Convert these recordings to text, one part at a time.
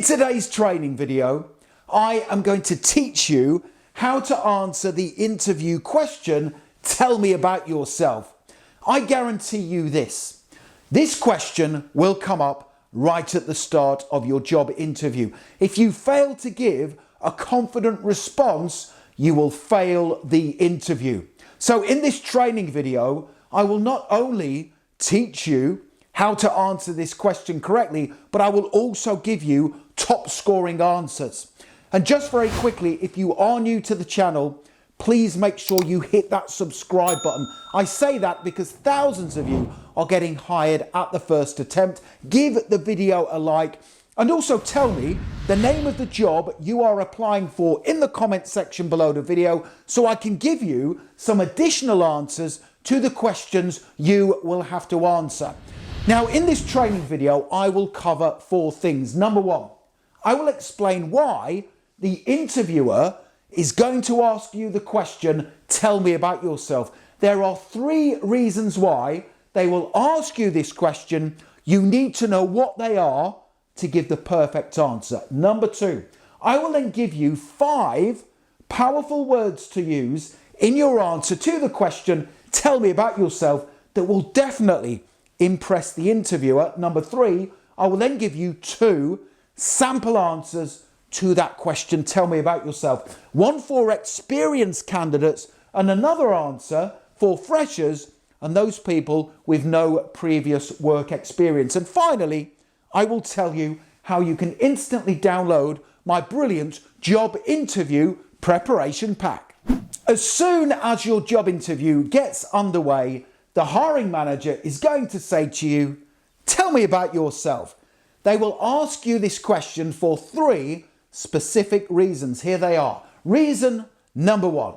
In today's training video, I am going to teach you how to answer the interview question, tell me about yourself. I guarantee you this. This question will come up right at the start of your job interview. If you fail to give a confident response, you will fail the interview. So in this training video, I will not only teach you how to answer this question correctly, but I will also give you top scoring answers. And just very quickly, if you are new to the channel, please make sure you hit that subscribe button. I say that because thousands of you are getting hired at the first attempt. Give the video a like and also tell me the name of the job you are applying for in the comment section below the video so I can give you some additional answers to the questions you will have to answer. Now, in this training video, I will cover 4 things. Number 1, I will explain why the interviewer is going to ask you the question, tell me about yourself. There are 3 reasons why they will ask you this question. You need to know what they are to give the perfect answer. Number 2, I will then give you 5 powerful words to use in your answer to the question, tell me about yourself, that will definitely impress the interviewer. Number 3, I will then give you 2 sample answers to that question, tell me about yourself. One for experienced candidates and another answer for freshers and those people with no previous work experience. And finally, I will tell you how you can instantly download my brilliant job interview preparation pack. As soon as your job interview gets underway, the hiring manager is going to say to you, tell me about yourself. They will ask you this question for 3 specific reasons. Here they are. Reason number 1,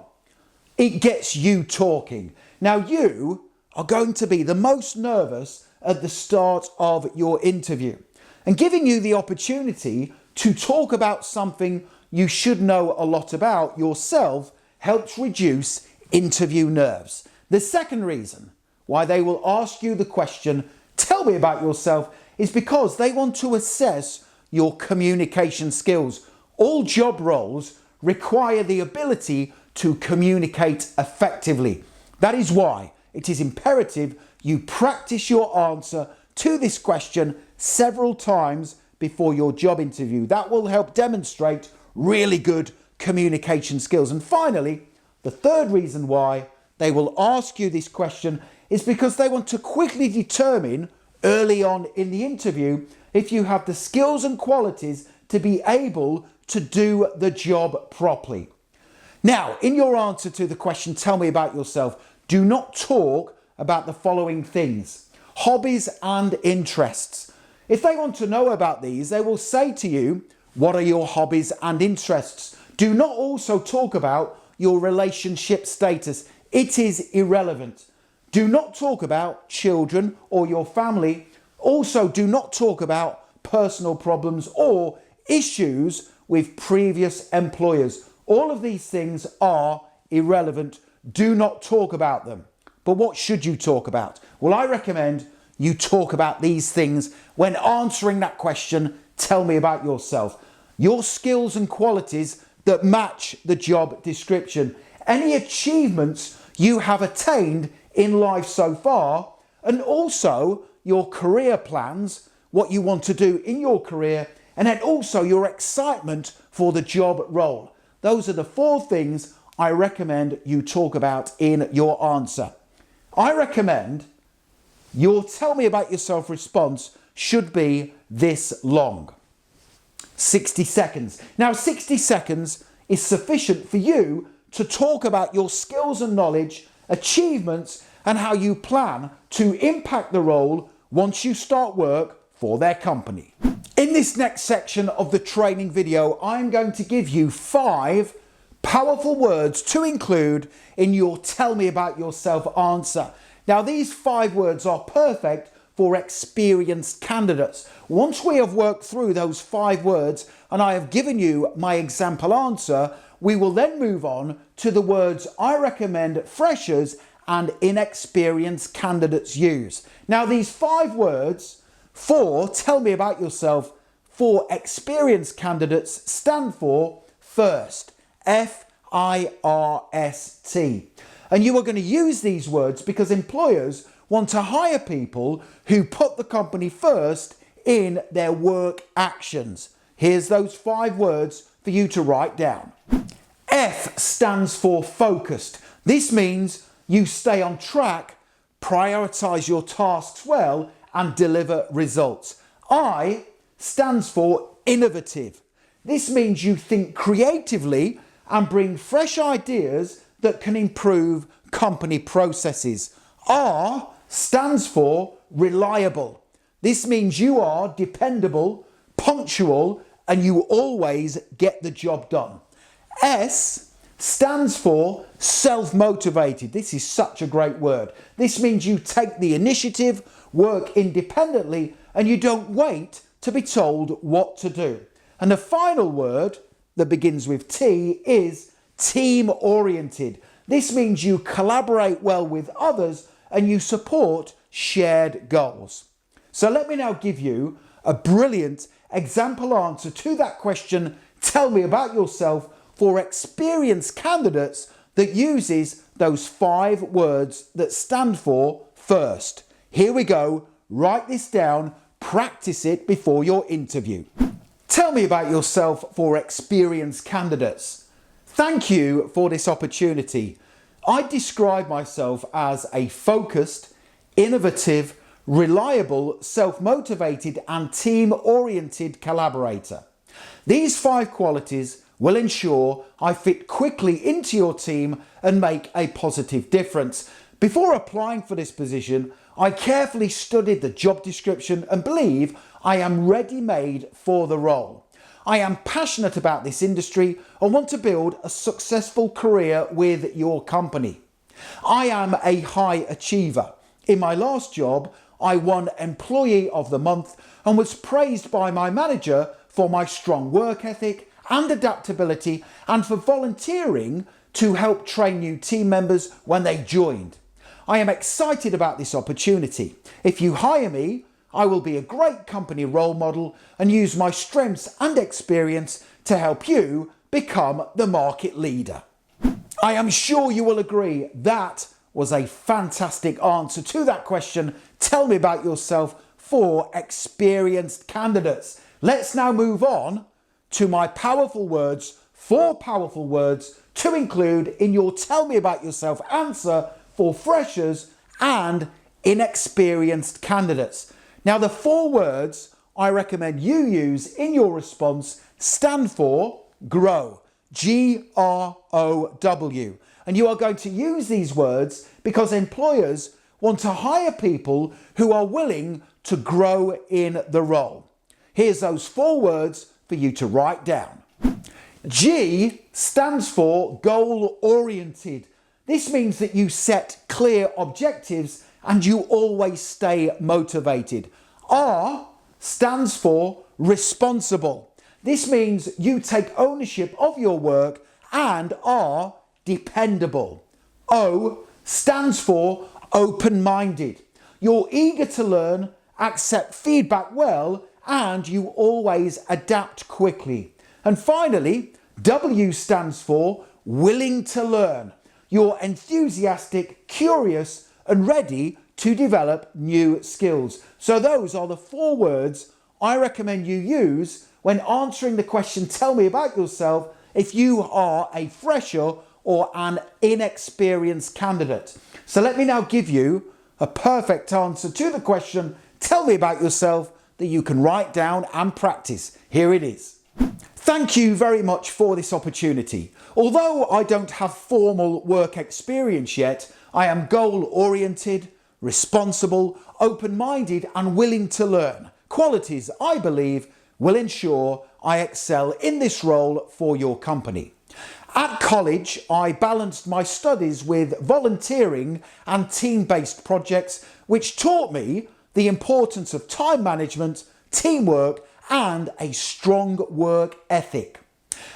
it gets you talking. Now, you are going to be the most nervous at the start of your interview, and giving you the opportunity to talk about something you should know a lot about yourself helps reduce interview nerves. The second reason why they will ask you the question, tell me about yourself, is because they want to assess your communication skills. All job roles require the ability to communicate effectively. That is why it is imperative you practice your answer to this question several times before your job interview. That will help demonstrate really good communication skills. And finally, the third reason why they will ask you this question is because they want to quickly determine early on in the interview if you have the skills and qualities to be able to do the job properly. Now, in your answer to the question, tell me about yourself, do not talk about the following things: hobbies and interests. If they want to know about these, they will say to you, what are your hobbies and interests? Do not also talk about your relationship status. It is irrelevant. Do not talk about children or your family. Also, do not talk about personal problems or issues with previous employers. All of these things are irrelevant. Do not talk about them. But what should you talk about? Well, I recommend you talk about these things when answering that question, tell me about yourself. Your skills and qualities that match the job description. Any achievements you have attained in life so far, and also your career plans, what you want to do in your career, and then also your excitement for the job role. Those are the 4 things I recommend you talk about in your answer. I recommend your tell me about yourself response should be this long. 60 seconds. Now, 60 seconds is sufficient for you to talk about your skills and knowledge, achievements, and how you plan to impact the role once you start work for their company. In this next section of the training video, I'm going to give you 5 powerful words to include in your tell me about yourself answer. Now, these 5 words are perfect for experienced candidates. Once we have worked through those 5 words and I have given you my example answer, we will then move on to the words I recommend freshers and inexperienced candidates use. Now, these 5 words for tell me about yourself for experienced candidates stand for FIRST. F-I-R-S-T. And you are going to use these words because employers want to hire people who put the company first in their work actions. Here's those 5 words for you to write down. F stands for focused. This means you stay on track, prioritize your tasks well, and deliver results. I stands for innovative. This means you think creatively and bring fresh ideas that can improve company processes. R stands for reliable. This means you are dependable, punctual, and you always get the job done. S stands for self-motivated. This is such a great word. This means you take the initiative, work independently, and you don't wait to be told what to do. And the final word that begins with T is team-oriented. This means you collaborate well with others and you support shared goals. So let me now give you a brilliant example answer to that question, tell me about yourself, for experienced candidates that uses those 5 words that stand for FIRST. Here we go, write this down, practice it before your interview. Tell me about yourself for experienced candidates. Thank you for this opportunity. I describe myself as a focused, innovative, reliable, self-motivated and team-oriented collaborator. These 5 qualities will ensure I fit quickly into your team and make a positive difference. Before applying for this position, I carefully studied the job description and believe I am ready-made for the role. I am passionate about this industry and want to build a successful career with your company. I am a high achiever. In my last job, I won Employee of the Month and was praised by my manager for my strong work ethic and adaptability and for volunteering to help train new team members when they joined. I am excited about this opportunity. If you hire me, I will be a great company role model and use my strengths and experience to help you become the market leader. I am sure you will agree that was a fantastic answer to that question. Tell me about yourself for experienced candidates. Let's now move on to my powerful words, 4 powerful words to include in your tell me about yourself answer for freshers and inexperienced candidates. Now, the 4 words I recommend you use in your response stand for GROW, G-R-O-W. And you are going to use these words because employers want to hire people who are willing to grow in the role. Here's those 4 words for you to write down. G stands for goal-oriented. This means that you set clear objectives and you always stay motivated. R stands for responsible. This means you take ownership of your work and are dependable. O stands for open-minded. You're eager to learn, accept feedback well, and you always adapt quickly. And finally, W stands for willing to learn. You're enthusiastic, curious, and ready to develop new skills. So those are the 4 words I recommend you use when answering the question, tell me about yourself, if you are a fresher or an inexperienced candidate. So let me now give you a perfect answer to the question, tell me about yourself, that you can write down and practice. Here it is. Thank you very much for this opportunity. Although I don't have formal work experience yet, I am goal-oriented, responsible, open-minded and willing to learn. Qualities I believe will ensure I excel in this role for your company. At college, I balanced my studies with volunteering and team-based projects, which taught me the importance of time management, teamwork, and a strong work ethic.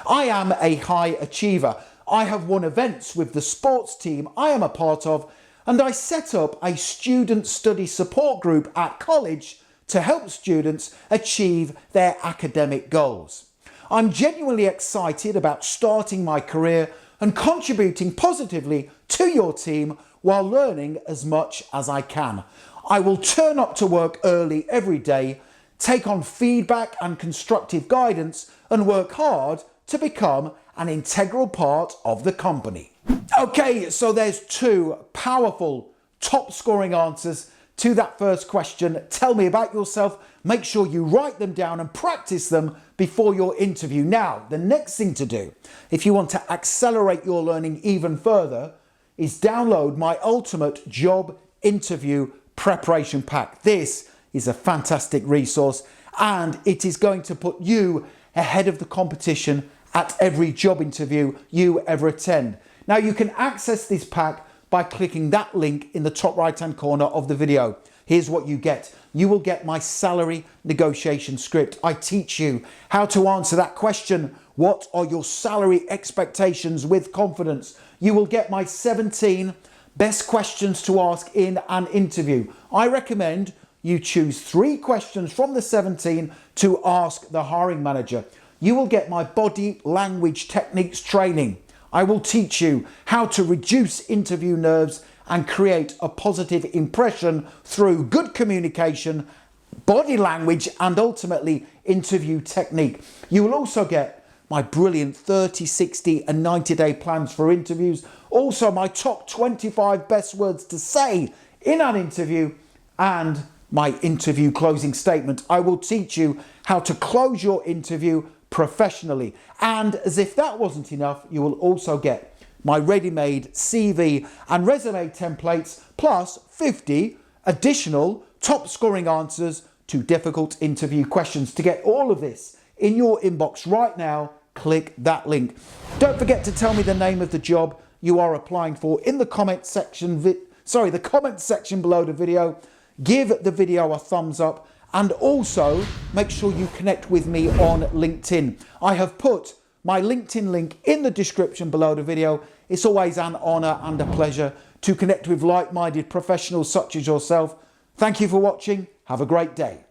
I am a high achiever. I have won events with the sports team I am a part of, and I set up a student study support group at college to help students achieve their academic goals. I'm genuinely excited about starting my career and contributing positively to your team while learning as much as I can. I will turn up to work early every day, take on feedback and constructive guidance, and work hard to become an integral part of the company. Okay, so there's two powerful top scoring answers to that first question. Tell me about yourself. Make sure you write them down and practice them before your interview. Now, the next thing to do, if you want to accelerate your learning even further, is download my ultimate job interview preparation pack. This is a fantastic resource and it is going to put you ahead of the competition at every job interview you ever attend. Now, you can access this pack by clicking that link in the top right hand corner of the video. Here's what you get. You will get my salary negotiation script. I teach you how to answer that question. What are your salary expectations with confidence? You will get my 17 best questions to ask in an interview. I recommend you choose 3 questions from the 17 to ask the hiring manager. You will get my body language techniques training. I will teach you how to reduce interview nerves and create a positive impression through good communication, body language, and ultimately interview technique. You will also get my brilliant 30, 60 and 90-day plans for interviews. Also my top 25 best words to say in an interview and my interview closing statement. I will teach you how to close your interview professionally. And as if that wasn't enough, you will also get my ready-made CV and resume templates plus 50 additional top scoring answers to difficult interview questions. To get all of this in your inbox right now, click that link. Don't forget to tell me the name of the job you are applying for in the comment section below the video. Give the video a thumbs up and also make sure you connect with me on LinkedIn. I have put my LinkedIn link in the description below the video. It's always an honor and a pleasure to connect with like-minded professionals such as yourself. Thank you for watching. Have a great day.